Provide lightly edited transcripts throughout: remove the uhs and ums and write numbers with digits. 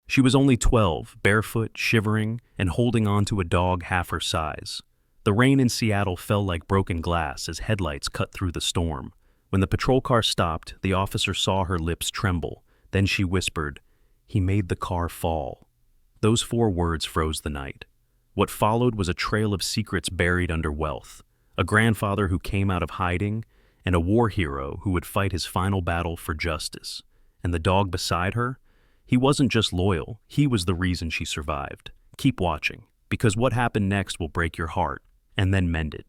She was only 12, barefoot, shivering, and holding on to a dog half her size. The rain in Seattle fell like broken glass as headlights cut through the storm. When the patrol car stopped, the officer saw her lips tremble. Then she whispered, "He made the car fall." Those 4 words froze the night. What followed was a trail of secrets buried under wealth, a grandfather who came out of hiding, and a war hero who would fight his final battle for justice. And the dog beside her? He wasn't just loyal, he was the reason she survived. Keep watching, because what happened next will break your heart, and then mend it.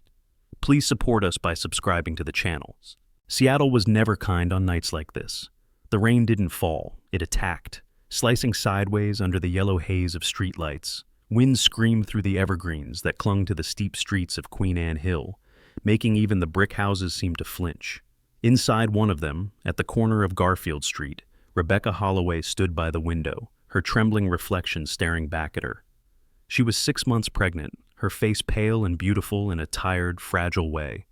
Please support us by subscribing to the channels. Seattle was never kind on nights like this. The rain didn't fall, it attacked, slicing sideways under the yellow haze of streetlights. Wind screamed through the evergreens that clung to the steep streets of Queen Anne Hill, making even the brick houses seem to flinch. Inside one of them, at the corner of Garfield Street, Rebecca Holloway stood by the window, her trembling reflection staring back at her. She was 6 months pregnant, her face pale and beautiful in a tired, fragile way.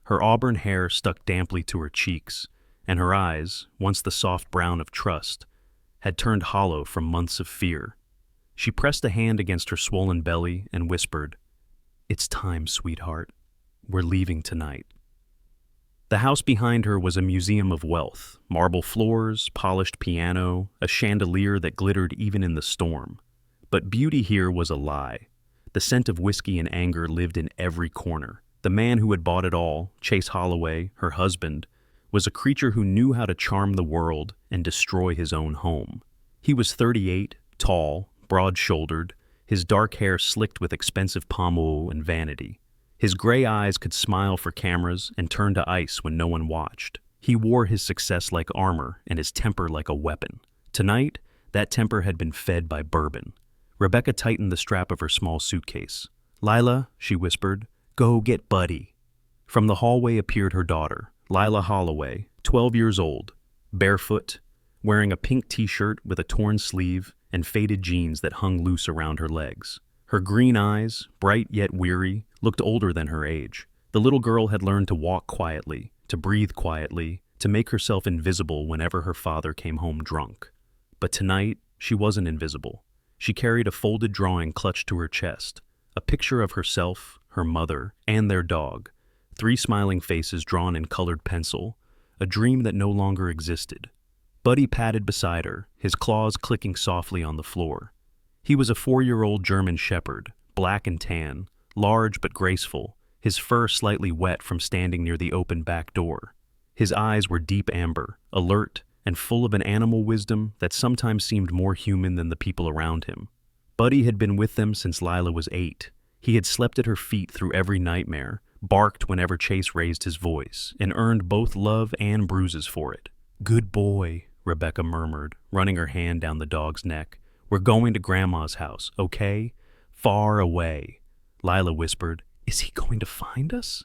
Her auburn hair stuck damply to her cheeks, and her eyes, once the soft brown of trust, had turned hollow from months of fear. She pressed a hand against her swollen belly and whispered, "It's time, sweetheart. We're leaving tonight." The house behind her was a museum of wealth, marble floors, polished piano, a chandelier that glittered even in the storm. But beauty here was a lie. The scent of whiskey and anger lived in every corner. The man who had bought it all, Chase Holloway, her husband, was a creature who knew how to charm the world and destroy his own home. He was 38, tall, broad-shouldered, his dark hair slicked with expensive palm oil and vanity. His gray eyes could smile for cameras and turn to ice when no one watched. He wore his success like armor and his temper like a weapon. Tonight, that temper had been fed by bourbon. Rebecca tightened the strap of her small suitcase. "Lila," she whispered, "go get Buddy." From the hallway appeared her daughter, Lila Holloway, 12 years old, barefoot, wearing a pink t-shirt with a torn sleeve and faded jeans that hung loose around her legs. Her green eyes, bright yet weary, looked older than her age. The little girl had learned to walk quietly, to breathe quietly, to make herself invisible whenever her father came home drunk. But tonight, she wasn't invisible. She carried a folded drawing clutched to her chest, a picture of herself, her mother, and their dog, 3 smiling faces drawn in colored pencil, a dream that no longer existed. Buddy padded beside her, his claws clicking softly on the floor. He was a 4-year-old German shepherd, black and tan, large but graceful, his fur slightly wet from standing near the open back door. His eyes were deep amber, alert, and full of an animal wisdom that sometimes seemed more human than the people around him. Buddy had been with them since Lila was 8. He had slept at her feet through every nightmare, barked whenever Chase raised his voice, and earned both love and bruises for it. "Good boy," Rebecca murmured, running her hand down the dog's neck. "We're going to Grandma's house, okay? Far away." Lila whispered, "Is he going to find us?"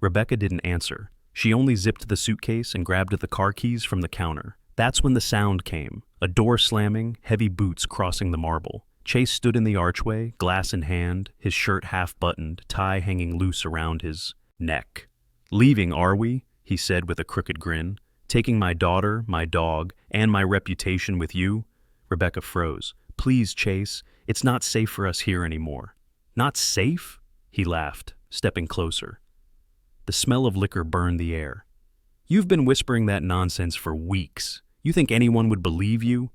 Rebecca didn't answer. She only zipped the suitcase and grabbed the car keys from the counter. That's when the sound came, a door slamming, heavy boots crossing the marble. Chase stood in the archway, glass in hand, his shirt half-buttoned, tie hanging loose around his neck. "Leaving, are we?" he said with a crooked grin. "Taking my daughter, my dog, and my reputation with you?" Rebecca froze. "Please, Chase, it's not safe for us here anymore." "Not safe?" he laughed, stepping closer. The smell of liquor burned the air. "You've been whispering that nonsense for weeks. You think anyone would believe you?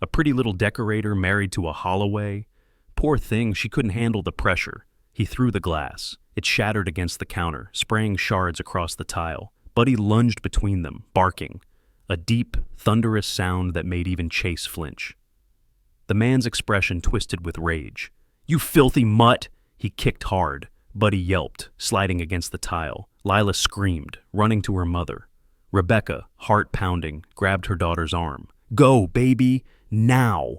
A pretty little decorator married to a Holloway? Poor thing, she couldn't handle the pressure." He threw the glass. It shattered against the counter, spraying shards across the tile. Buddy lunged between them, barking, a deep, thunderous sound that made even Chase flinch. The man's expression twisted with rage. "You filthy mutt!" He kicked hard. Buddy yelped, sliding against the tile. Lila screamed, running to her mother. Rebecca, heart pounding, grabbed her daughter's arm. "Go, baby, now!"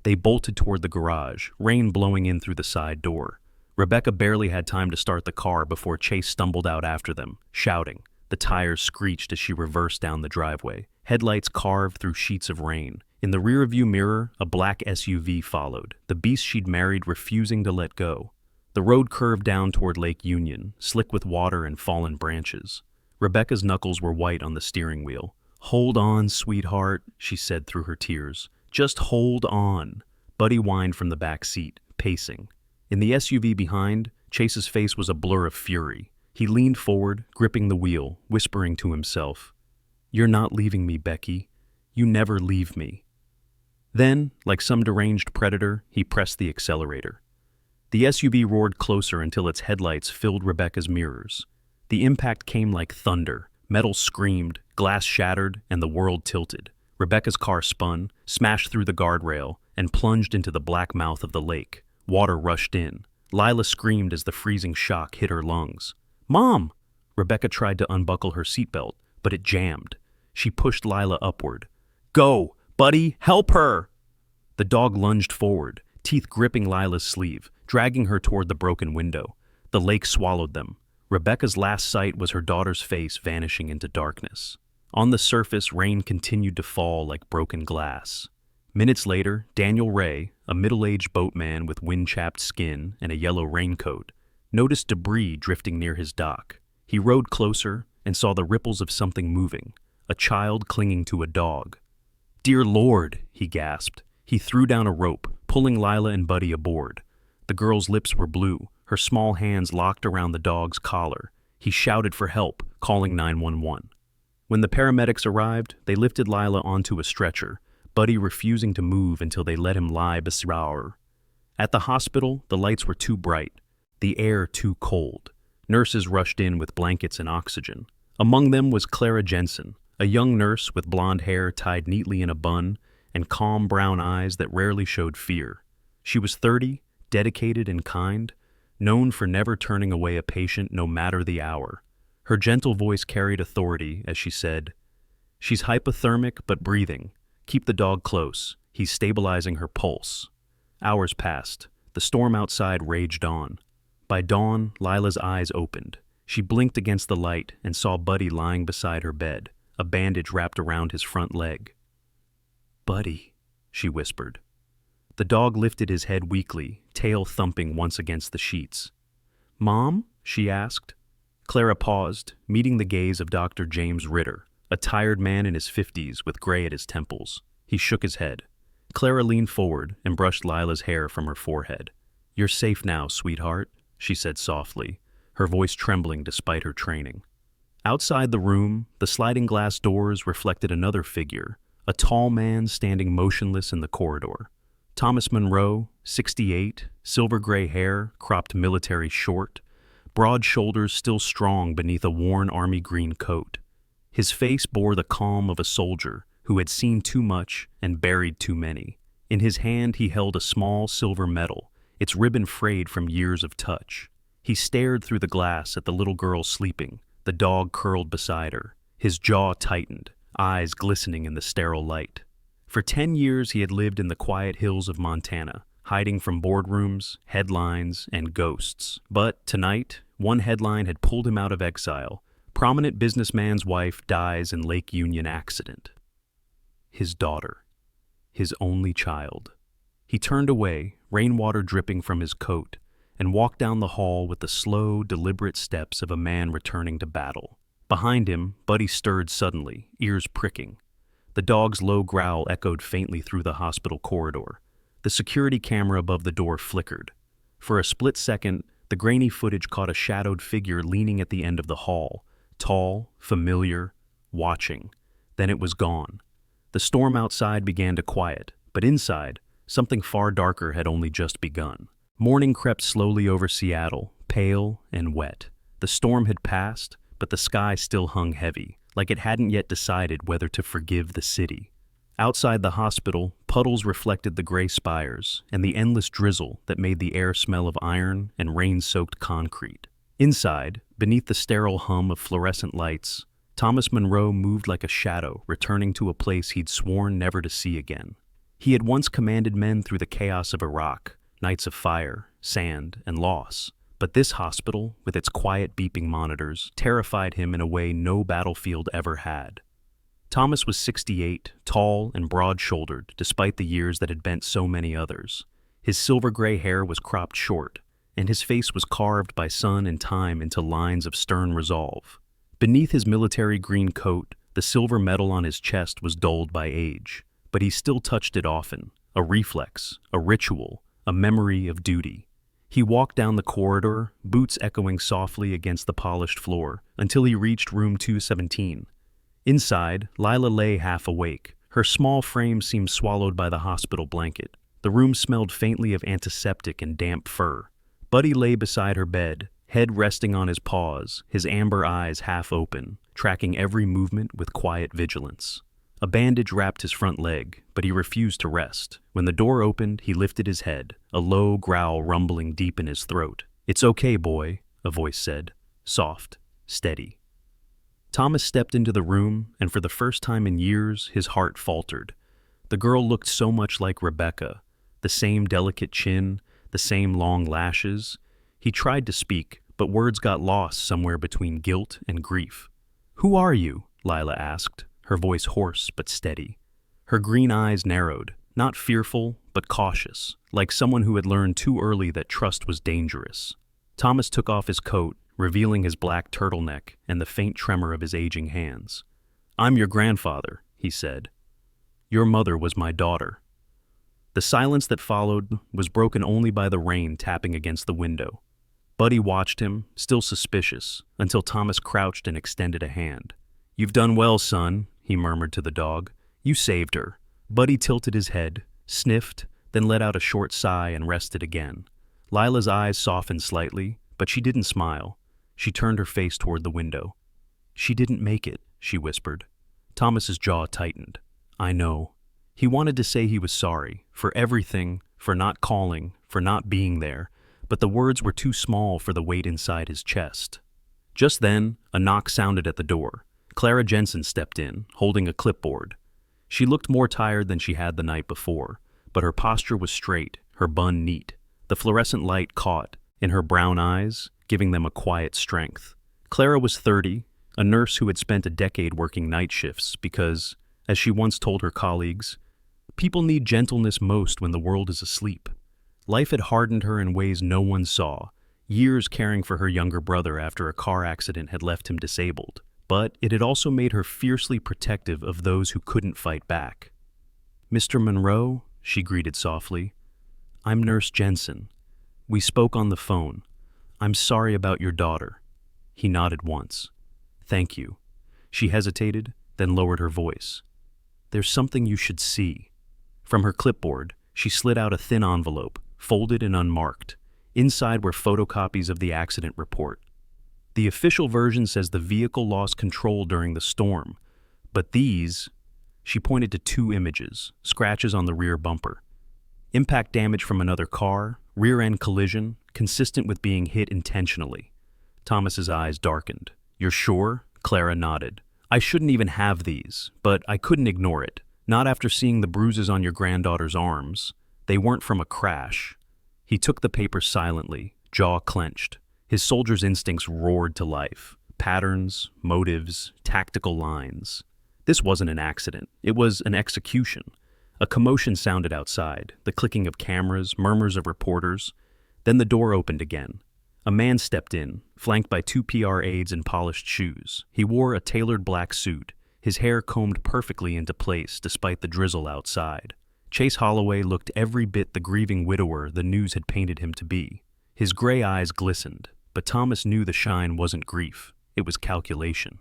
They bolted toward the garage, rain blowing in through the side door. Rebecca barely had time to start the car before Chase stumbled out after them, shouting. The tires screeched as she reversed down the driveway. Headlights carved through sheets of rain. In the rearview mirror, a black SUV followed, the beast she'd married refusing to let go. The road curved down toward Lake Union, slick with water and fallen branches. Rebecca's knuckles were white on the steering wheel. "Hold on, sweetheart," she said through her tears. Just hold on, Buddy whined from the back seat, pacing. In the SUV behind, Chase's face was a blur of fury. He leaned forward, gripping the wheel, whispering to himself, "You're not leaving me, Becky. You never leave me." Then, like some deranged predator, he pressed the accelerator. The SUV roared closer until its headlights filled Rebecca's mirrors. The impact came like thunder. Metal screamed, glass shattered, and the world tilted. Rebecca's car spun, smashed through the guardrail, and plunged into the black mouth of the lake. Water rushed in. Lila screamed as the freezing shock hit her lungs. "Mom!" Rebecca tried to unbuckle her seatbelt, but it jammed. She pushed Lila upward. "Go! Buddy, help her!" The dog lunged forward, teeth gripping Lila's sleeve, dragging her toward the broken window. The lake swallowed them. Rebecca's last sight was her daughter's face vanishing into darkness. On the surface, rain continued to fall like broken glass. Minutes later, Daniel Ray, a middle-aged boatman with wind-chapped skin and a yellow raincoat, noticed debris drifting near his dock. He rowed closer and saw the ripples of something moving, a child clinging to a dog. "Dear Lord," he gasped. He threw down a rope, pulling Lila and Buddy aboard. The girl's lips were blue, her small hands locked around the dog's collar. He shouted for help, calling 911. When the paramedics arrived, they lifted Lila onto a stretcher, Buddy refusing to move until they let him lie beside her. At the hospital, the lights were too bright, the air too cold. Nurses rushed in with blankets and oxygen. Among them was Clara Jensen, a young nurse with blonde hair tied neatly in a bun and calm brown eyes that rarely showed fear. She was 30, dedicated and kind, known for never turning away a patient no matter the hour. Her gentle voice carried authority as she said, "She's hypothermic but breathing. Keep the dog close. He's stabilizing her pulse." Hours passed. The storm outside raged on. By dawn, Lila's eyes opened. She blinked against the light and saw Buddy lying beside her bed, a bandage wrapped around his front leg. "Buddy," she whispered. The dog lifted his head weakly, tail thumping once against the sheets. "Mom?" she asked. Clara paused, meeting the gaze of Dr. James Ritter, a tired man in his 50s with gray at his temples. He shook his head. Clara leaned forward and brushed Lila's hair from her forehead. "You're safe now, sweetheart," she said softly, her voice trembling despite her training. Outside the room, the sliding glass doors reflected another figure, a tall man standing motionless in the corridor. Thomas Monroe, 68, silver-gray hair, cropped military short, broad shoulders still strong beneath a worn army green coat. His face bore the calm of a soldier who had seen too much and buried too many. In his hand he held a small silver medal, its ribbon frayed from years of touch. He stared through the glass at the little girl sleeping, the dog curled beside her, his jaw tightened, eyes glistening in the sterile light. For 10 years he had lived in the quiet hills of Montana, hiding from boardrooms, headlines, and ghosts. But tonight, one headline had pulled him out of exile. Prominent businessman's wife dies in Lake Union accident. His daughter. His only child. He turned away, rainwater dripping from his coat, and walked down the hall with the slow, deliberate steps of a man returning to battle. Behind him, Buddy stirred suddenly, ears pricking. The dog's low growl echoed faintly through the hospital corridor. The security camera above the door flickered. For a split second, the grainy footage caught a shadowed figure leaning at the end of the hall, tall, familiar, watching. Then it was gone. The storm outside began to quiet, but inside, something far darker had only just begun. Morning crept slowly over Seattle, pale and wet. The storm had passed, but the sky still hung heavy, like it hadn't yet decided whether to forgive the city. Outside the hospital, puddles reflected the gray spires and the endless drizzle that made the air smell of iron and rain-soaked concrete. Inside, beneath the sterile hum of fluorescent lights, Thomas Monroe moved like a shadow, returning to a place he'd sworn never to see again. He had once commanded men through the chaos of Iraq, nights of fire, sand, and loss. But this hospital, with its quiet beeping monitors, terrified him in a way no battlefield ever had. Thomas was 68, tall and broad-shouldered, despite the years that had bent so many others. His silver-gray hair was cropped short, and his face was carved by sun and time into lines of stern resolve. Beneath his military green coat, the silver medal on his chest was dulled by age, but he still touched it often, a reflex, a ritual, a memory of duty. He walked down the corridor, boots echoing softly against the polished floor, until he reached room 217. Inside, Lila lay half awake. Her small frame seemed swallowed by the hospital blanket. The room smelled faintly of antiseptic and damp fur. Buddy lay beside her bed, head resting on his paws, his amber eyes half open, tracking every movement with quiet vigilance. A bandage wrapped his front leg, but he refused to rest. When the door opened, he lifted his head, a low growl rumbling deep in his throat. "It's okay, boy," a voice said, soft, steady. Thomas stepped into the room, and for the first time in years, his heart faltered. The girl looked so much like Rebecca, the same delicate chin, the same long lashes. He tried to speak, but words got lost somewhere between guilt and grief. "Who are you?" Lila asked, her voice hoarse but steady. Her green eyes narrowed, not fearful, but cautious, like someone who had learned too early that trust was dangerous. Thomas took off his coat, revealing his black turtleneck and the faint tremor of his aging hands. "I'm your grandfather," he said. "Your mother was my daughter." The silence that followed was broken only by the rain tapping against the window. Buddy watched him, still suspicious, until Thomas crouched and extended a hand. "You've done well, son," he murmured to the dog. "You saved her." Buddy tilted his head, sniffed, then let out a short sigh and rested again. Lila's eyes softened slightly, but she didn't smile. She turned her face toward the window. "She didn't make it," she whispered. Thomas's jaw tightened. "I know." He wanted to say he was sorry, for everything, for not calling, for not being there, but the words were too small for the weight inside his chest. Just then, a knock sounded at the door. Clara Jensen stepped in, holding a clipboard. She looked more tired than she had the night before, but her posture was straight, her bun neat. The fluorescent light caught in her brown eyes, giving them a quiet strength. Clara was 30, a nurse who had spent a decade working night shifts because, as she once told her colleagues, people need gentleness most when the world is asleep. Life had hardened her in ways no one saw, years caring for her younger brother after a car accident had left him disabled. But it had also made her fiercely protective of those who couldn't fight back. "Mr. Monroe," she greeted softly. "I'm Nurse Jensen. We spoke on the phone. I'm sorry about your daughter." He nodded once. "Thank you." She hesitated, then lowered her voice. "There's something you should see." From her clipboard, she slid out a thin envelope, folded and unmarked. Inside were photocopies of the accident report. The official version says the vehicle lost control during the storm, but these, she pointed to 2 images, scratches on the rear bumper. Impact damage from another car, rear-end collision, consistent with being hit intentionally. Thomas's eyes darkened. "You're sure?" Clara nodded. "I shouldn't even have these, but I couldn't ignore it. Not after seeing the bruises on your granddaughter's arms. They weren't from a crash." He took the paper silently, jaw clenched. His soldier's instincts roared to life. Patterns, motives, tactical lines. This wasn't an accident. It was an execution. A commotion sounded outside, the clicking of cameras, murmurs of reporters. Then the door opened again. A man stepped in, flanked by 2 PR aides in polished shoes. He wore a tailored black suit, his hair combed perfectly into place despite the drizzle outside. Chase Holloway looked every bit the grieving widower the news had painted him to be. His gray eyes glistened, but Thomas knew the shine wasn't grief. It was calculation.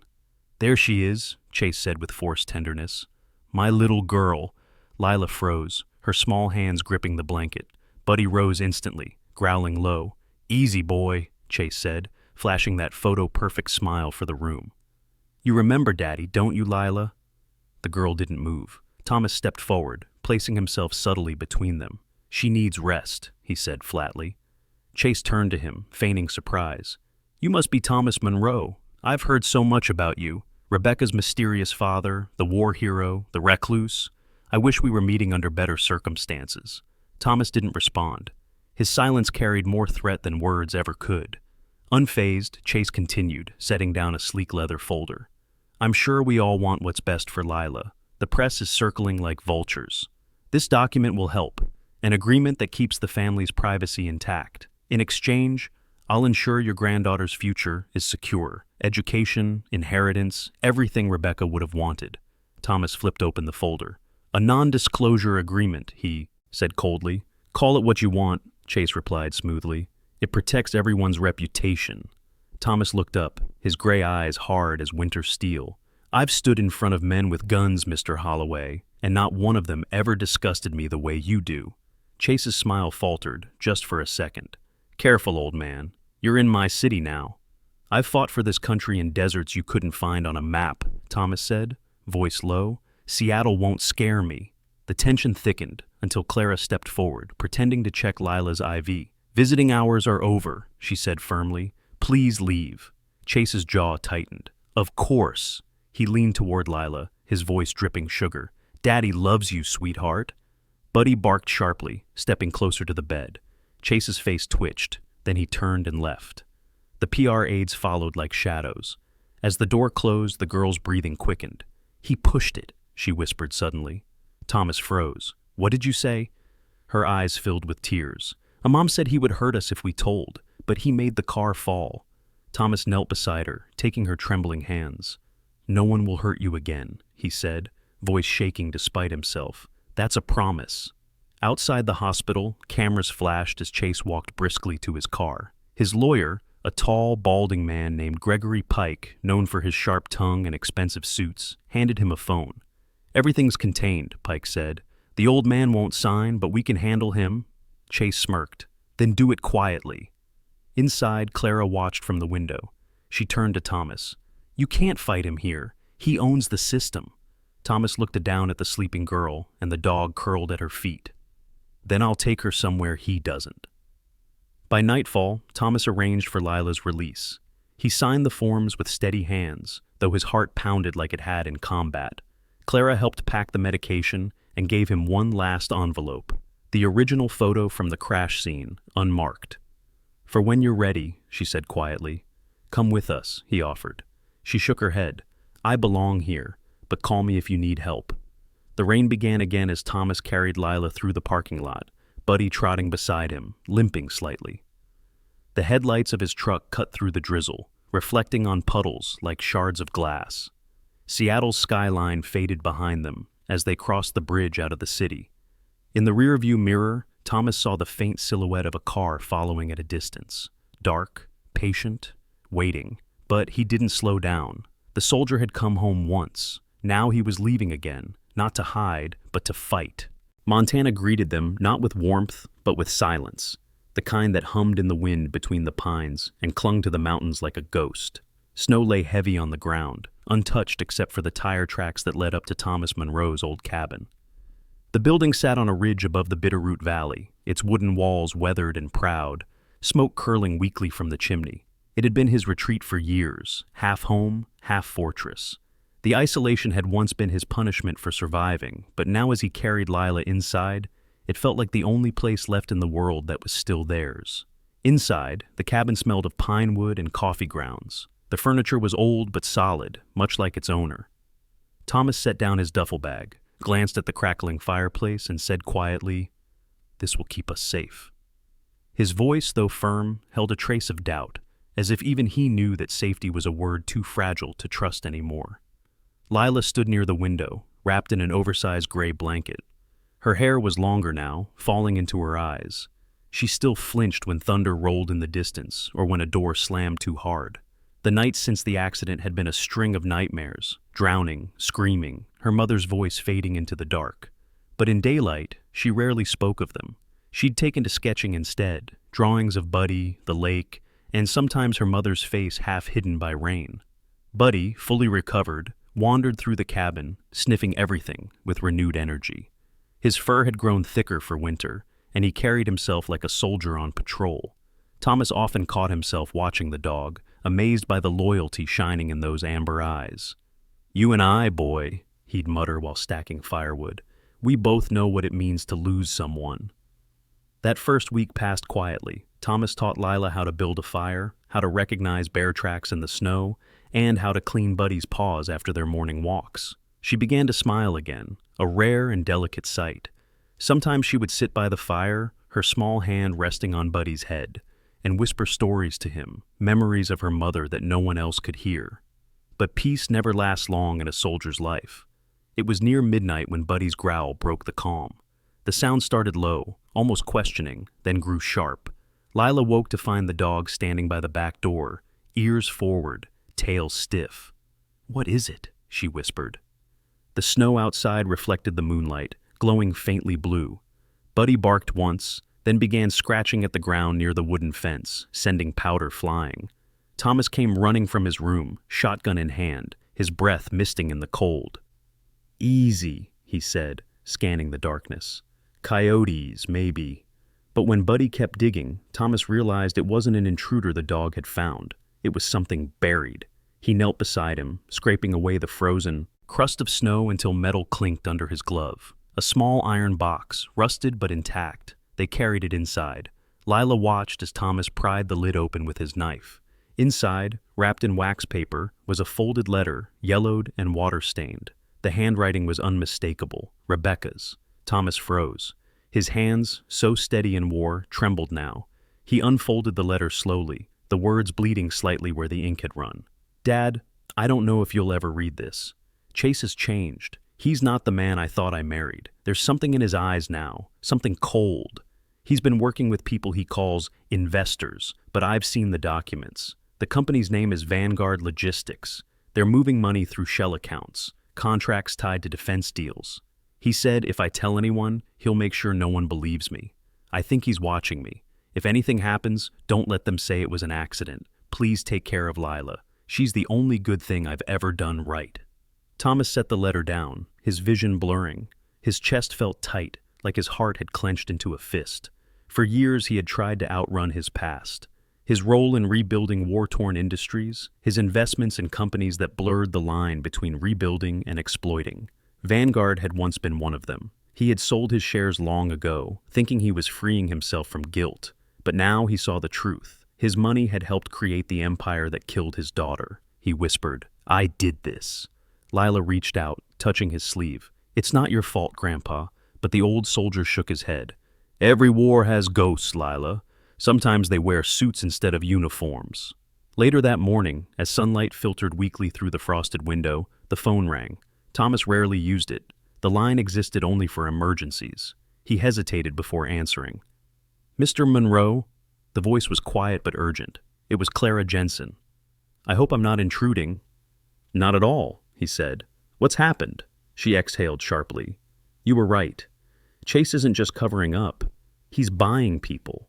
"There she is," Chase said with forced tenderness. "My little girl." Lila froze, her small hands gripping the blanket. Buddy rose instantly, growling low. "Easy, boy," Chase said, flashing that photo-perfect smile for the room. "You remember Daddy, don't you, Lila?" The girl didn't move. Thomas stepped forward, placing himself subtly between them. "She needs rest," he said flatly. Chase turned to him, feigning surprise. "You must be Thomas Monroe. I've heard so much about you. Rebecca's mysterious father, the war hero, the recluse. I wish we were meeting under better circumstances." Thomas didn't respond. His silence carried more threat than words ever could. Unfazed, Chase continued, setting down a sleek leather folder. "I'm sure we all want what's best for Lila. The press is circling like vultures. This document will help, an agreement that keeps the family's privacy intact. In exchange, I'll ensure your granddaughter's future is secure. Education, inheritance, everything Rebecca would have wanted." Thomas flipped open the folder. A non-disclosure agreement, he said coldly. Call it what you want, Chase replied smoothly. It protects everyone's reputation. Thomas looked up, his gray eyes hard as winter steel. I've stood in front of men with guns, Mr. Holloway, and not one of them ever disgusted me the way you do. Chase's smile faltered, just for a second. Careful, old man. You're in my city now. I've fought for this country in deserts you couldn't find on a map, Thomas said, voice low. Seattle won't scare me. The tension thickened until Clara stepped forward, pretending to check Lila's IV. Visiting hours are over, she said firmly. Please leave. Chase's jaw tightened. Of course. He leaned toward Lila, his voice dripping sugar. Daddy loves you, sweetheart. Buddy barked sharply, stepping closer to the bed. Chase's face twitched, then he turned and left. The PR aides followed like shadows. As the door closed, the girl's breathing quickened. He pushed it, she whispered suddenly. Thomas froze. What did you say? Her eyes filled with tears. A mom said he would hurt us if we told, but he made the car fall. Thomas knelt beside her, taking her trembling hands. No one will hurt you again, he said, voice shaking despite himself. That's a promise. Outside the hospital, cameras flashed as Chase walked briskly to his car. His lawyer, a tall, balding man named Gregory Pike, known for his sharp tongue and expensive suits, handed him a phone. Everything's contained, Pike said. The old man won't sign, but we can handle him. Chase smirked. Then do it quietly. Inside, Clara watched from the window. She turned to Thomas. You can't fight him here. He owns the system. Thomas looked down at the sleeping girl, and the dog curled at her feet. Then I'll take her somewhere he doesn't. By nightfall, Thomas arranged for Lila's release. He signed the forms with steady hands, though his heart pounded like it had in combat. Clara helped pack the medication and gave him one last envelope, the original photo from the crash scene, unmarked. For when you're ready, she said quietly. Come with us, he offered. She shook her head. I belong here, but call me if you need help. The rain began again as Thomas carried Lila through the parking lot, Buddy trotting beside him, limping slightly. The headlights of his truck cut through the drizzle, reflecting on puddles like shards of glass. Seattle's skyline faded behind them as they crossed the bridge out of the city. In the rearview mirror, Thomas saw the faint silhouette of a car following at a distance. Dark, patient, waiting. But he didn't slow down. The soldier had come home once. Now he was leaving again, not to hide, but to fight. Montana greeted them not with warmth, but with silence, the kind that hummed in the wind between the pines and clung to the mountains like a ghost. Snow lay heavy on the ground, untouched except for the tire tracks that led up to Thomas Monroe's old cabin. The building sat on a ridge above the Bitterroot Valley, its wooden walls weathered and proud, smoke curling weakly from the chimney. It had been his retreat for years, half home, half fortress. The isolation had once been his punishment for surviving, but now as he carried Lila inside, it felt like the only place left in the world that was still theirs. Inside, the cabin smelled of pine wood and coffee grounds. The furniture was old but solid, much like its owner. Thomas set down his duffel bag, glanced at the crackling fireplace, and said quietly, "This will keep us safe." His voice, though firm, held a trace of doubt, as if even he knew that safety was a word too fragile to trust anymore. Lila stood near the window, wrapped in an oversized gray blanket. Her hair was longer now, falling into her eyes. She still flinched when thunder rolled in the distance or when a door slammed too hard. The nights since the accident had been a string of nightmares, drowning, screaming, her mother's voice fading into the dark. But in daylight, she rarely spoke of them. She'd taken to sketching instead, drawings of Buddy, the lake, and sometimes her mother's face half hidden by rain. Buddy, fully recovered, wandered through the cabin, sniffing everything with renewed energy. His fur had grown thicker for winter, and he carried himself like a soldier on patrol. Thomas often caught himself watching the dog, amazed by the loyalty shining in those amber eyes. "You and I, boy," he'd mutter while stacking firewood, "we both know what it means to lose someone." That first week passed quietly. Thomas taught Lila how to build a fire, how to recognize bear tracks in the snow, and how to clean Buddy's paws after their morning walks. She began to smile again, a rare and delicate sight. Sometimes she would sit by the fire, her small hand resting on Buddy's head, and whisper stories to him, memories of her mother that no one else could hear. But peace never lasts long in a soldier's life. It was near midnight when Buddy's growl broke the calm. The sound started low, almost questioning, then grew sharp. Lila woke to find the dog standing by the back door, ears forward, tail stiff. "What is it?" she whispered. The snow outside reflected the moonlight, glowing faintly blue. Buddy barked once, then began scratching at the ground near the wooden fence, sending powder flying. Thomas came running from his room, shotgun in hand, his breath misting in the cold. "Easy," he said, scanning the darkness. "Coyotes, maybe." But when Buddy kept digging, Thomas realized it wasn't an intruder the dog had found. It was something buried. He knelt beside him, scraping away the frozen crust of snow until metal clinked under his glove. A small iron box, rusted but intact. They carried it inside. Lila watched as Thomas pried the lid open with his knife. Inside, wrapped in wax paper, was a folded letter, yellowed and water-stained. The handwriting was unmistakable, Rebecca's. Thomas froze. His hands, so steady in war, trembled now. He unfolded the letter slowly, the words bleeding slightly where the ink had run. "Dad, I don't know if you'll ever read this. Chase has changed. He's not the man I thought I married. There's something in his eyes now, something cold. He's been working with people he calls investors, but I've seen the documents. The company's name is Vanguard Logistics. They're moving money through shell accounts, contracts tied to defense deals. He said if I tell anyone, he'll make sure no one believes me. I think he's watching me. If anything happens, don't let them say it was an accident. Please take care of Lila. She's the only good thing I've ever done right." Thomas set the letter down, his vision blurring. His chest felt tight, like his heart had clenched into a fist. For years he had tried to outrun his past. His role in rebuilding war-torn industries, his investments in companies that blurred the line between rebuilding and exploiting. Vanguard had once been one of them. He had sold his shares long ago, thinking he was freeing himself from guilt. But now he saw the truth. His money had helped create the empire that killed his daughter. He whispered, "I did this." Lila reached out, touching his sleeve. "It's not your fault, Grandpa." But the old soldier shook his head. "Every war has ghosts, Lila. Sometimes they wear suits instead of uniforms." Later that morning, as sunlight filtered weakly through the frosted window, the phone rang. Thomas rarely used it. The line existed only for emergencies. He hesitated before answering. "Mr. Monroe?" The voice was quiet but urgent. It was Clara Jensen. "I hope I'm not intruding." "Not at all," he said. "What's happened?" She exhaled sharply. "You were right. Chase isn't just covering up. He's buying people.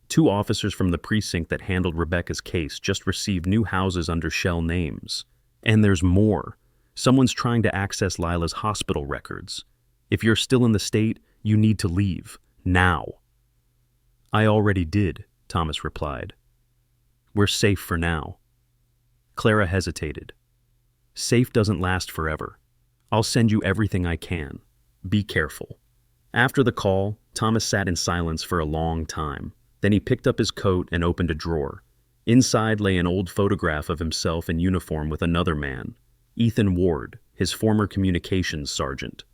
2 officers from the precinct that handled Rebecca's case just received new houses under shell names. And there's more. Someone's trying to access Lila's hospital records. If you're still in the state, you need to leave. Now." "I already did," Thomas replied. "We're safe for now." Clara hesitated. "Safe doesn't last forever. I'll send you everything I can. Be careful." After the call, Thomas sat in silence for a long time. Then he picked up his coat and opened a drawer. Inside lay an old photograph of himself in uniform with another man, Ethan Ward, his former communications sergeant.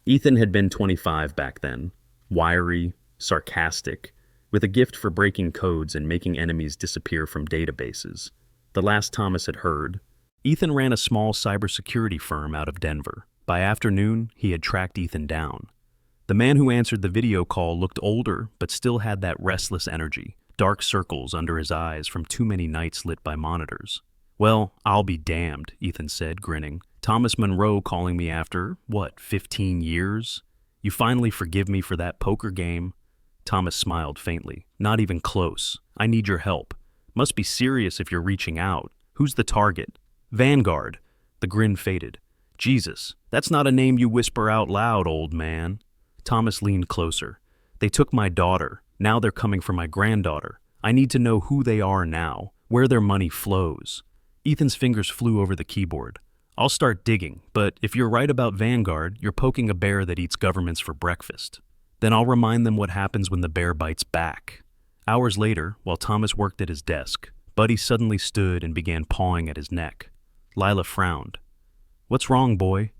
Ethan had been 25 back then, wiry, sarcastic, with a gift for breaking codes and making enemies disappear from databases. The last Thomas had heard, Ethan ran a small cybersecurity firm out of Denver. By afternoon, he had tracked Ethan down. The man who answered the video call looked older, but still had that restless energy, dark circles under his eyes from too many nights lit by monitors. "Well, I'll be damned," Ethan said, grinning. "Thomas Monroe calling me after, 15 years? You finally forgive me for that poker game?" Thomas smiled faintly. "Not even close. I need your help. Must be serious if you're reaching out. Who's the target?" "Vanguard." The grin faded. "Jesus, that's not a name you whisper out loud, old man." Thomas leaned closer. "They took my daughter. Now they're coming for my granddaughter. I need to know who they are now, where their money flows." Ethan's fingers flew over the keyboard. "I'll start digging, but if you're right about Vanguard, you're poking a bear that eats governments for breakfast. Then I'll remind them what happens when the bear bites back." Hours later, while Thomas worked at his desk, Buddy suddenly stood and began pawing at his neck. Lila frowned. "What's wrong, boy?"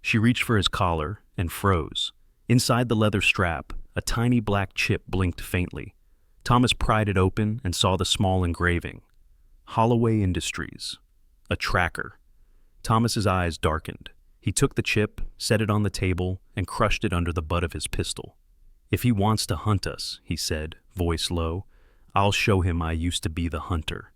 She reached for his collar and froze. Inside the leather strap, a tiny black chip blinked faintly. Thomas pried it open and saw the small engraving. Holloway Industries. A tracker. Thomas's eyes darkened. He took the chip, set it on the table, and crushed it under the butt of his pistol. "If he wants to hunt us," he said, voice low, "I'll show him I used to be the hunter."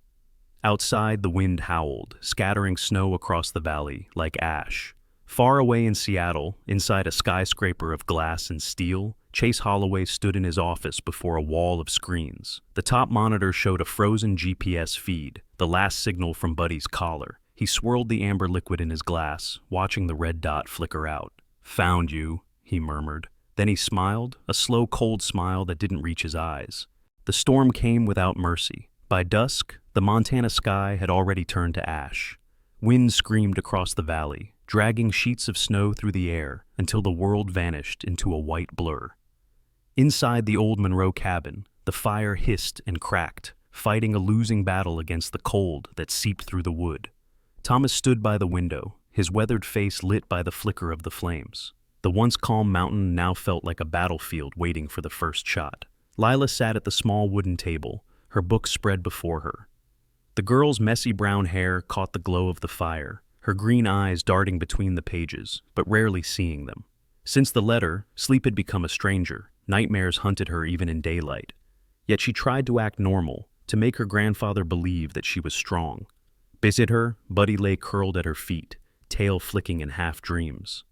Outside, the wind howled, scattering snow across the valley like ash. Far away in Seattle, inside a skyscraper of glass and steel, Chase Holloway stood in his office before a wall of screens. The top monitor showed a frozen GPS feed, the last signal from Buddy's collar. He swirled the amber liquid in his glass, watching the red dot flicker out. "Found you," he murmured. Then he smiled, a slow, cold smile that didn't reach his eyes. The storm came without mercy. By dusk, the Montana sky had already turned to ash. Wind screamed across the valley, dragging sheets of snow through the air until the world vanished into a white blur. Inside the old Monroe cabin, the fire hissed and cracked, fighting a losing battle against the cold that seeped through the wood. Thomas stood by the window, his weathered face lit by the flicker of the flames. The once calm mountain now felt like a battlefield waiting for the first shot. Lila sat at the small wooden table, her book spread before her. The girl's messy brown hair caught the glow of the fire, her green eyes darting between the pages, but rarely seeing them. Since the letter, sleep had become a stranger. Nightmares hunted her even in daylight. Yet she tried to act normal, to make her grandfather believe that she was strong. Beside her, Buddy lay curled at her feet, tail flicking in half-dreams.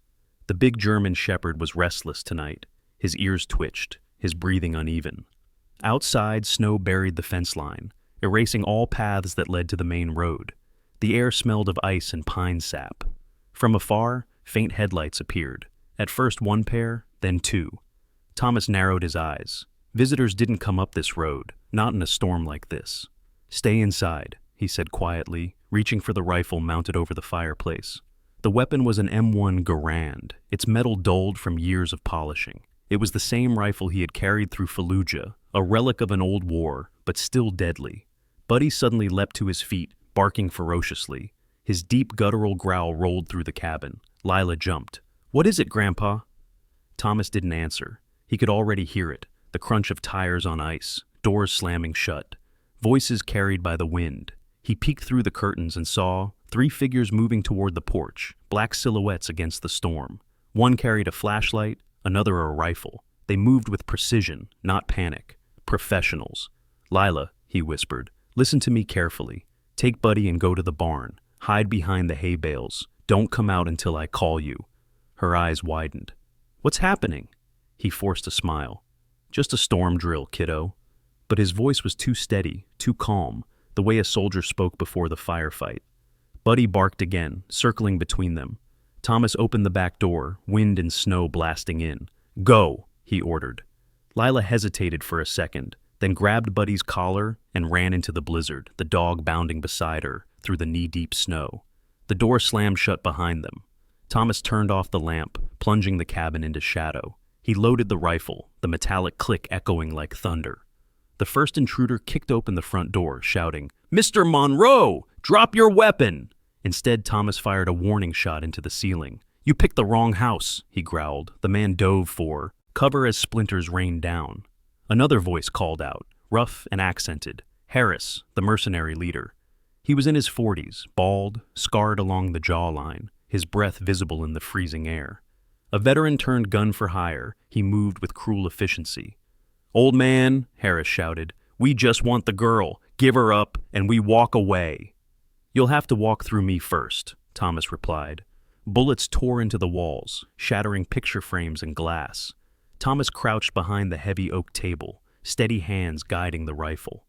The big German shepherd was restless tonight. His ears twitched, his breathing uneven. Outside, snow buried the fence line, erasing all paths that led to the main road. The air smelled of ice and pine sap. From afar, faint headlights appeared. At first one pair, then two. Thomas narrowed his eyes. Visitors didn't come up this road, not in a storm like this. "Stay inside," he said quietly, reaching for the rifle mounted over the fireplace. The weapon was an M1 Garand, its metal dulled from years of polishing. It was the same rifle he had carried through Fallujah, a relic of an old war, but still deadly. Buddy suddenly leapt to his feet, barking ferociously. His deep guttural growl rolled through the cabin. Lila jumped. "What is it, Grandpa?" Thomas didn't answer. He could already hear it, the crunch of tires on ice, doors slamming shut, voices carried by the wind. He peeked through the curtains and saw 3 figures moving toward the porch, black silhouettes against the storm. One carried a flashlight, another a rifle. They moved with precision, not panic. Professionals. "Lila," he whispered, "listen to me carefully. Take Buddy and go to the barn. Hide behind the hay bales. Don't come out until I call you." Her eyes widened. "What's happening?" He forced a smile. "Just a storm drill, kiddo." But his voice was too steady, too calm, the way a soldier spoke before the firefight. Buddy barked again, circling between them. Thomas opened the back door, wind and snow blasting in. "Go," he ordered. Lila hesitated for a second, then grabbed Buddy's collar and ran into the blizzard, the dog bounding beside her through the knee-deep snow. The door slammed shut behind them. Thomas turned off the lamp, plunging the cabin into shadow. He loaded the rifle, the metallic click echoing like thunder. The first intruder kicked open the front door, shouting, "Mr. Monroe, drop your weapon!" Instead, Thomas fired a warning shot into the ceiling. "You picked the wrong house," he growled. The man dove for cover as splinters rained down. Another voice called out, rough and accented. Harris, the mercenary leader. He was in his 40s, bald, scarred along the jawline, his breath visible in the freezing air. A veteran turned gun for hire, he moved with cruel efficiency. "Old man," Harris shouted, "we just want the girl. Give her up, and we walk away." "You'll have to walk through me first," Thomas replied. Bullets tore into the walls, shattering picture frames and glass. Thomas crouched behind the heavy oak table, steady hands guiding the rifle.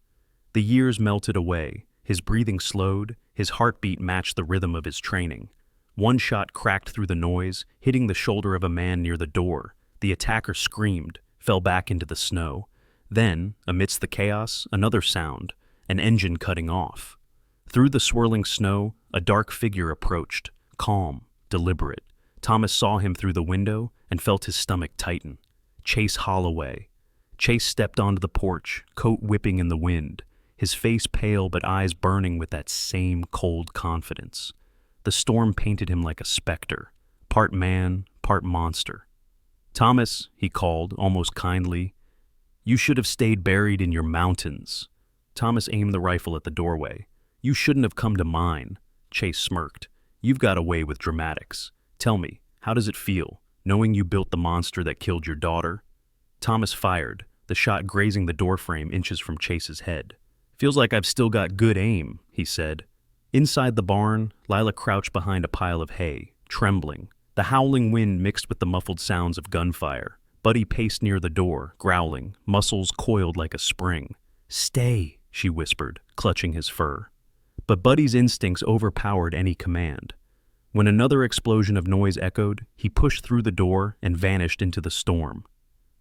The years melted away, his breathing slowed, his heartbeat matched the rhythm of his training. One shot cracked through the noise, hitting the shoulder of a man near the door. The attacker screamed, fell back into the snow. Then, amidst the chaos, another sound, an engine cutting off. Through the swirling snow, a dark figure approached, calm, deliberate. Thomas saw him through the window and felt his stomach tighten. Chase Holloway. Chase stepped onto the porch, coat whipping in the wind, his face pale but eyes burning with that same cold confidence. The storm painted him like a specter, part man, part monster. "Thomas," he called, almost kindly, "you should have stayed buried in your mountains." Thomas aimed the rifle at the doorway. "You shouldn't have come to mine." Chase smirked. "You've got away with dramatics. Tell me, how does it feel, knowing you built the monster that killed your daughter? Thomas fired, the shot grazing the doorframe inches from Chase's head. Feels like I've still got good aim, he said. Inside the barn, Lila crouched behind a pile of hay, trembling. The howling wind mixed with the muffled sounds of gunfire. Buddy paced near the door, growling, muscles coiled like a spring. Stay, she whispered, clutching his fur. But Buddy's instincts overpowered any command. When another explosion of noise echoed, he pushed through the door and vanished into the storm.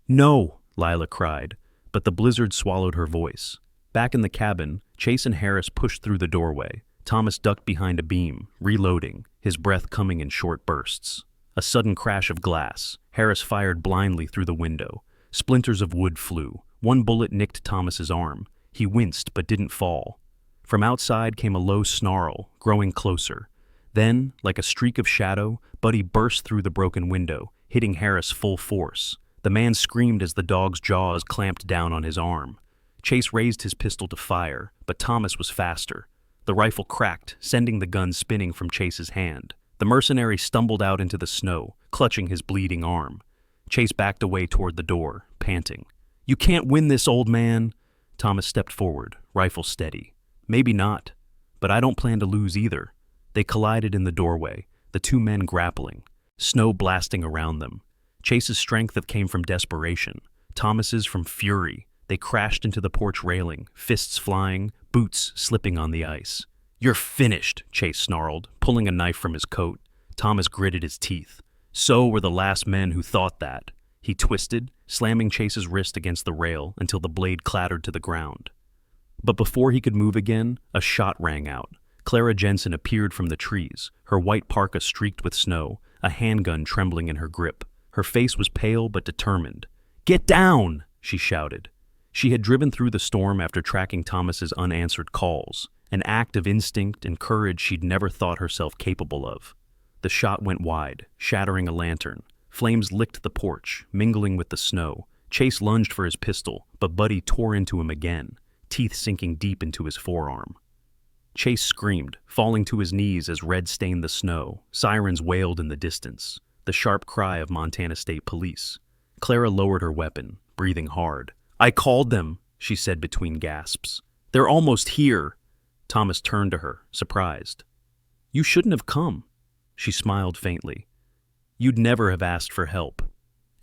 No, Lila cried, but the blizzard swallowed her voice. Back in the cabin, Chase and Harris pushed through the doorway. Thomas ducked behind a beam, reloading, his breath coming in short bursts. A sudden crash of glass. Harris fired blindly through the window. Splinters of wood flew. One bullet nicked Thomas's arm. He winced but didn't fall. From outside came a low snarl, growing closer. Then, like a streak of shadow, Buddy burst through the broken window, hitting Harris full force. The man screamed as the dog's jaws clamped down on his arm. Chase raised his pistol to fire, but Thomas was faster. The rifle cracked, sending the gun spinning from Chase's hand. The mercenary stumbled out into the snow, clutching his bleeding arm. Chase backed away toward the door, panting. You can't win this, old man. Thomas stepped forward, rifle steady. Maybe not, but I don't plan to lose either. They collided in the doorway, the two men grappling, snow blasting around them. Chase's strength came from desperation, Thomas's from fury. They crashed into the porch railing, fists flying, boots slipping on the ice. You're finished, Chase snarled, pulling a knife from his coat. Thomas gritted his teeth. So were the last men who thought that. He twisted, slamming Chase's wrist against the rail until the blade clattered to the ground. But before he could move again, a shot rang out. Clara Jensen appeared from the trees, her white parka streaked with snow, a handgun trembling in her grip. Her face was pale but determined. Get down, she shouted. She had driven through the storm after tracking Thomas's unanswered calls, an act of instinct and courage she'd never thought herself capable of. The shot went wide, shattering a lantern. Flames licked the porch, mingling with the snow. Chase lunged for his pistol, but Buddy tore into him again, teeth sinking deep into his forearm. Chase screamed, falling to his knees as red stained the snow. Sirens wailed in the distance, the sharp cry of Montana State Police. Clara lowered her weapon, breathing hard. I called them, she said between gasps. They're almost here. Thomas turned to her, surprised. You shouldn't have come. She smiled faintly. You'd never have asked for help.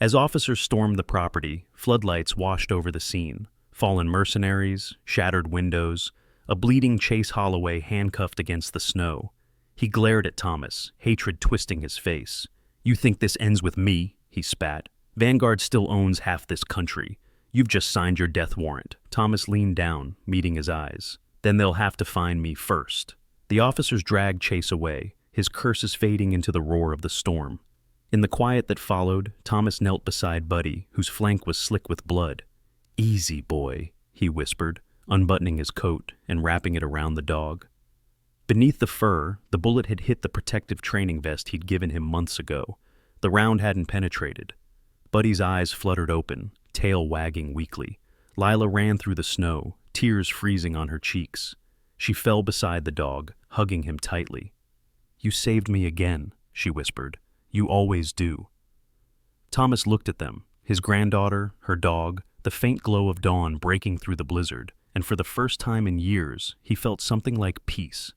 As officers stormed the property, floodlights washed over the scene. Fallen mercenaries, shattered windows, a bleeding Chase Holloway handcuffed against the snow. He glared at Thomas, hatred twisting his face. You think this ends with me? He spat. Vanguard still owns half this country. You've just signed your death warrant. Thomas leaned down, meeting his eyes. Then they'll have to find me first. The officers dragged Chase away, his curses fading into the roar of the storm. In the quiet that followed, Thomas knelt beside Buddy, whose flank was slick with blood. Easy, boy, he whispered, unbuttoning his coat and wrapping it around the dog. Beneath the fur, the bullet had hit the protective training vest he'd given him months ago. The round hadn't penetrated. Buddy's eyes fluttered open, tail wagging weakly. Lila ran through the snow, tears freezing on her cheeks. She fell beside the dog, hugging him tightly. You saved me again, she whispered. You always do. Thomas looked at them, his granddaughter, her dog, the faint glow of dawn breaking through the blizzard, and for the first time in years, he felt something like peace.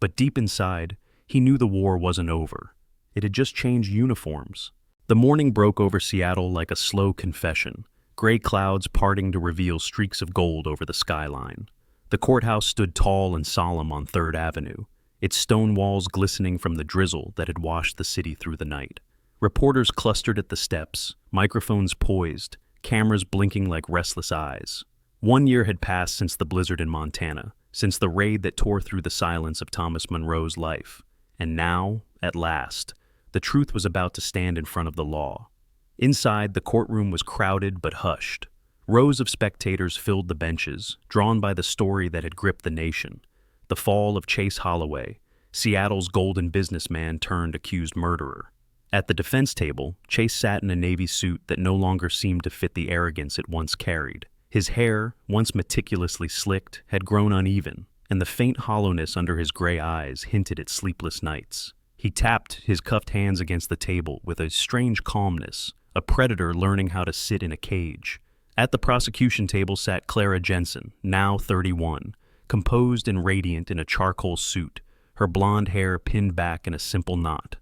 But deep inside, he knew the war wasn't over. It had just changed uniforms. The morning broke over Seattle like a slow confession, gray clouds parting to reveal streaks of gold over the skyline. The courthouse stood tall and solemn on 3rd Avenue, its stone walls glistening from the drizzle that had washed the city through the night. Reporters clustered at the steps, microphones poised, cameras blinking like restless eyes. 1 year had passed since the blizzard in Montana, since the raid that tore through the silence of Thomas Monroe's life. And now, at last, the truth was about to stand in front of the law. Inside, the courtroom was crowded but hushed. Rows of spectators filled the benches, drawn by the story that had gripped the nation. The fall of Chase Holloway, Seattle's golden businessman turned accused murderer. At the defense table, Chase sat in a Navy suit that no longer seemed to fit the arrogance it once carried. His hair, once meticulously slicked, had grown uneven, and the faint hollowness under his gray eyes hinted at sleepless nights. He tapped his cuffed hands against the table with a strange calmness, a predator learning how to sit in a cage. At the prosecution table sat Clara Jensen, now 31, composed and radiant in a charcoal suit, her blonde hair pinned back in a simple knot.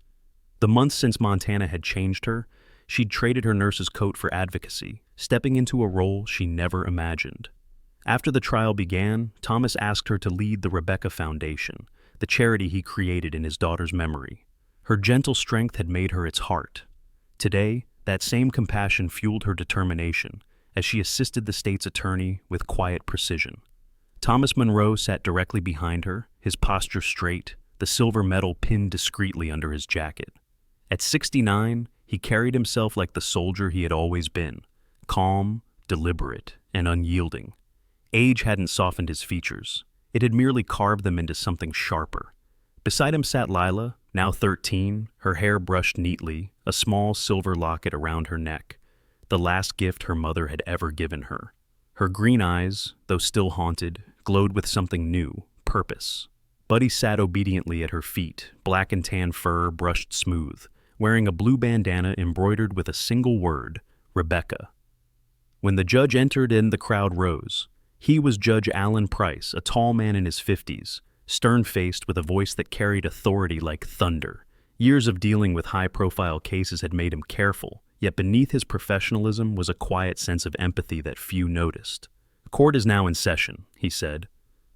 The months since Montana had changed her, she'd traded her nurse's coat for advocacy, stepping into a role she never imagined. After the trial began, Thomas asked her to lead the Rebecca Foundation, the charity he created in his daughter's memory. Her gentle strength had made her its heart. Today, that same compassion fueled her determination as she assisted the state's attorney with quiet precision. Thomas Monroe sat directly behind her, his posture straight, the silver medal pinned discreetly under his jacket. At 69, he carried himself like the soldier he had always been, calm, deliberate, and unyielding. Age hadn't softened his features. It had merely carved them into something sharper. Beside him sat Lila, now 13, her hair brushed neatly, a small silver locket around her neck, the last gift her mother had ever given her. Her green eyes, though still haunted, glowed with something new, purpose. Buddy sat obediently at her feet, black and tan fur brushed smooth, wearing a blue bandana embroidered with a single word, Rebecca. When the judge entered and the crowd rose, he was Judge Alan Price, a tall man in his 50s, stern-faced with a voice that carried authority like thunder. Years of dealing with high-profile cases had made him careful, yet beneath his professionalism was a quiet sense of empathy that few noticed. "Court is now in session," he said.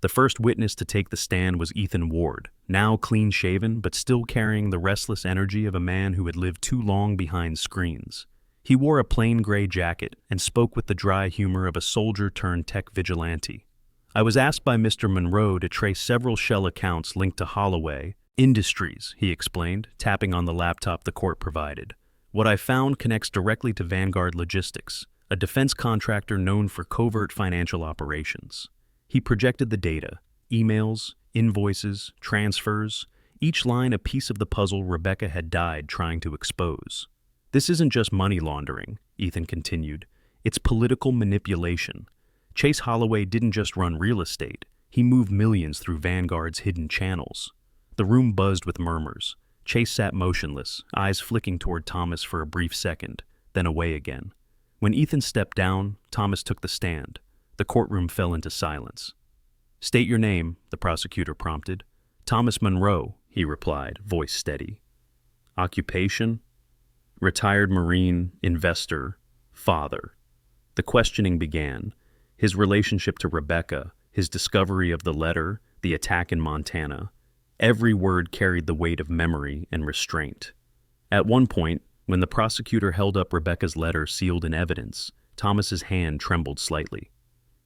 The first witness to take the stand was Ethan Ward, now clean-shaven but still carrying the restless energy of a man who had lived too long behind screens. He wore a plain gray jacket and spoke with the dry humor of a soldier-turned-tech vigilante. "I was asked by Mr. Monroe to trace several shell accounts linked to Holloway Industries," he explained, tapping on the laptop the court provided. "What I found connects directly to Vanguard Logistics, a defense contractor known for covert financial operations." He projected the data, emails, invoices, transfers, each line a piece of the puzzle Rebecca had died trying to expose. "This isn't just money laundering," Ethan continued. "It's political manipulation. Chase Holloway didn't just run real estate. He moved millions through Vanguard's hidden channels." The room buzzed with murmurs. Chase sat motionless, eyes flicking toward Thomas for a brief second, then away again. When Ethan stepped down, Thomas took the stand. The courtroom fell into silence. "State your name," the prosecutor prompted. "Thomas Monroe," he replied, voice steady. "Occupation?" "Retired Marine, investor, father." The questioning began. His relationship to Rebecca, his discovery of the letter, the attack in Montana. Every word carried the weight of memory and restraint. At one point, when the prosecutor held up Rebecca's letter sealed in evidence, Thomas's hand trembled slightly.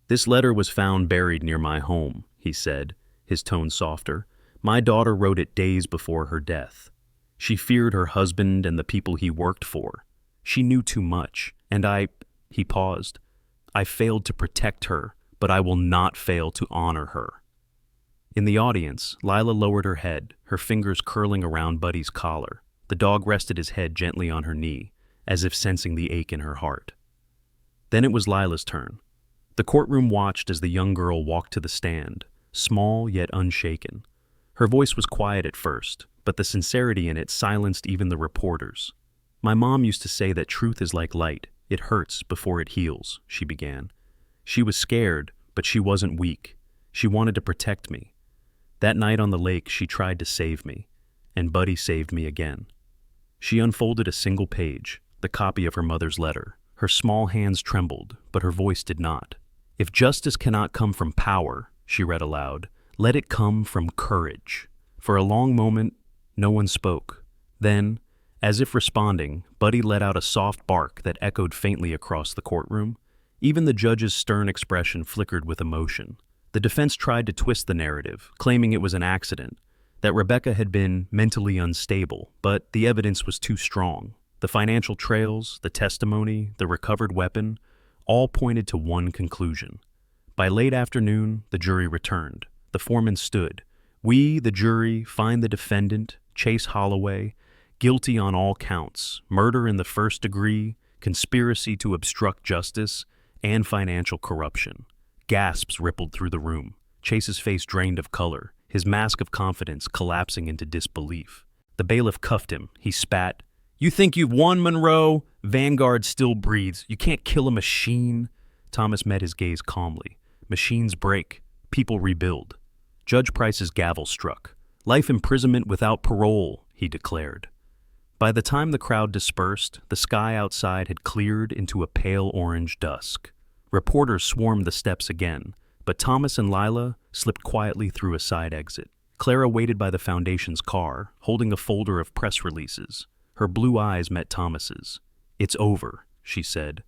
"This letter was found buried near my home," he said, his tone softer. "My daughter wrote it days before her death. She feared her husband and the people he worked for. She knew too much, and he paused. "I failed to protect her, but I will not fail to honor her." In the audience, Lila lowered her head, her fingers curling around Buddy's collar. The dog rested his head gently on her knee, as if sensing the ache in her heart. Then it was Lila's turn. The courtroom watched as the young girl walked to the stand, small yet unshaken. Her voice was quiet at first, but the sincerity in it silenced even the reporters. "My mom used to say that truth is like light. It hurts before it heals," she began. "She was scared, but she wasn't weak. She wanted to protect me. That night on the lake, she tried to save me, and Buddy saved me again." She unfolded a single page, the copy of her mother's letter. Her small hands trembled, but her voice did not. "If justice cannot come from power," she read aloud, "let it come from courage." For a long moment, no one spoke. Then, as if responding, Buddy let out a soft bark that echoed faintly across the courtroom. Even the judge's stern expression flickered with emotion. The defense tried to twist the narrative, claiming it was an accident, that Rebecca had been mentally unstable, but the evidence was too strong. The financial trails, the testimony, the recovered weapon, all pointed to one conclusion. By late afternoon, the jury returned. The foreman stood. "We, the jury, find the defendant, Chase Holloway, guilty on all counts, murder in the first degree, conspiracy to obstruct justice, and financial corruption." Gasps rippled through the room. Chase's face drained of color, his mask of confidence collapsing into disbelief. The bailiff cuffed him. He spat. "You think you've won, Monroe? Vanguard still breathes. You can't kill a machine." Thomas met his gaze calmly. Machines break. People rebuild. Judge Price's gavel struck. "Life imprisonment without parole," he declared. By the time the crowd dispersed, the sky outside had cleared into a pale orange dusk. Reporters swarmed the steps again, but Thomas and Lila slipped quietly through a side exit. Clara waited by the foundation's car, holding a folder of press releases. Her blue eyes met Thomas's. "It's over," she said.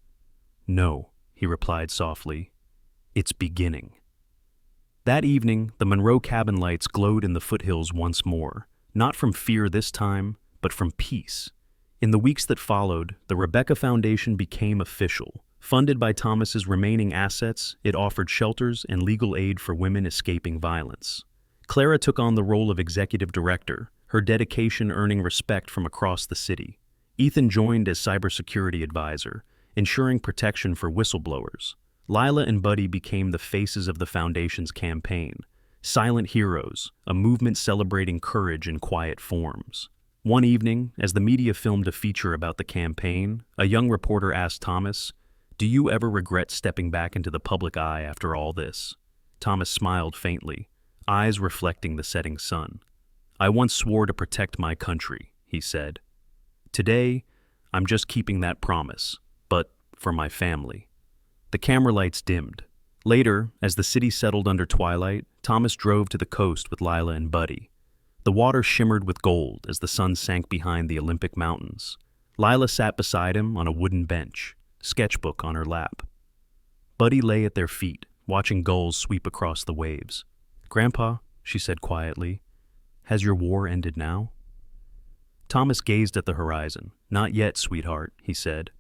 "No," he replied softly. "It's beginning." That evening, the Monroe cabin lights glowed in the foothills once more, not from fear this time, but from peace. In the weeks that followed, the Rebecca Foundation became official. Funded by Thomas's remaining assets, it offered shelters and legal aid for women escaping violence. Clara took on the role of executive director, her dedication earning respect from across the city. Ethan joined as cybersecurity advisor, ensuring protection for whistleblowers. Lila and Buddy became the faces of the foundation's campaign, silent heroes, a movement celebrating courage in quiet forms. One evening, as the media filmed a feature about the campaign, a young reporter asked Thomas, "Do you ever regret stepping back into the public eye after all this?" Thomas smiled faintly, eyes reflecting the setting sun. "I once swore to protect my country," he said. "Today, I'm just keeping that promise, but for my family." The camera lights dimmed. Later, as the city settled under twilight, Thomas drove to the coast with Lila and Buddy. The water shimmered with gold as the sun sank behind the Olympic Mountains. Lila sat beside him on a wooden bench, sketchbook on her lap. Buddy lay at their feet, watching gulls sweep across the waves. "Grandpa," she said quietly, "has your war ended now?" Thomas gazed at the horizon. "Not yet, sweetheart," he said.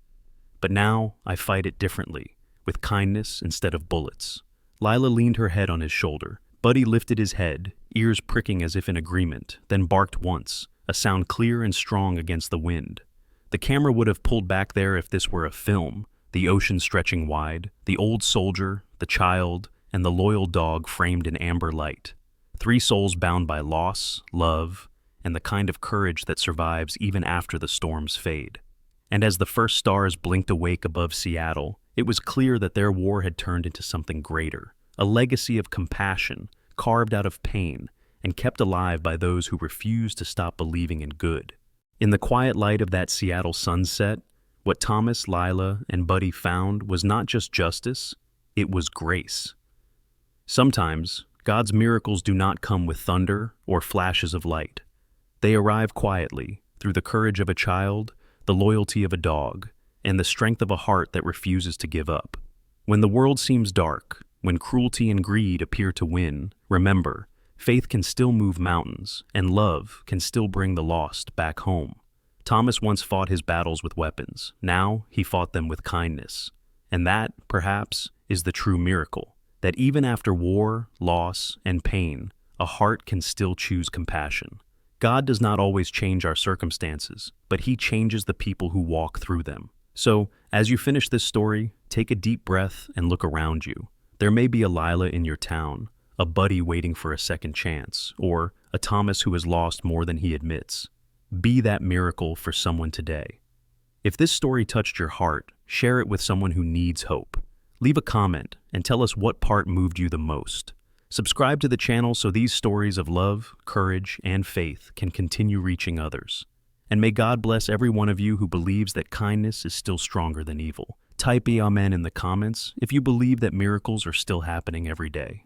"But now I fight it differently, with kindness instead of bullets." Lila leaned her head on his shoulder. Buddy lifted his head, ears pricking as if in agreement, then barked once, a sound clear and strong against the wind. The camera would have pulled back there if this were a film, the ocean stretching wide, the old soldier, the child, and the loyal dog framed in amber light. Three souls bound by loss, love, and the kind of courage that survives even after the storms fade. And as the first stars blinked awake above Seattle, it was clear that their war had turned into something greater, a legacy of compassion, carved out of pain, and kept alive by those who refused to stop believing in good. In the quiet light of that Seattle sunset, what Thomas, Lila, and Buddy found was not just justice, it was grace. Sometimes, God's miracles do not come with thunder or flashes of light. They arrive quietly, through the courage of a child, the loyalty of a dog, and the strength of a heart that refuses to give up. When the world seems dark, when cruelty and greed appear to win, remember, faith can still move mountains, and love can still bring the lost back home. Thomas once fought his battles with weapons. Now he fought them with kindness. And that, perhaps, is the true miracle, that even after war, loss, and pain, a heart can still choose compassion. God does not always change our circumstances, but He changes the people who walk through them. So, as you finish this story, take a deep breath and look around you. There may be a Lila in your town, a Buddy waiting for a second chance, or a Thomas who has lost more than he admits. Be that miracle for someone today. If this story touched your heart, share it with someone who needs hope. Leave a comment and tell us what part moved you the most. Subscribe to the channel so these stories of love, courage, and faith can continue reaching others. And may God bless every one of you who believes that kindness is still stronger than evil. Type Amen in the comments if you believe that miracles are still happening every day.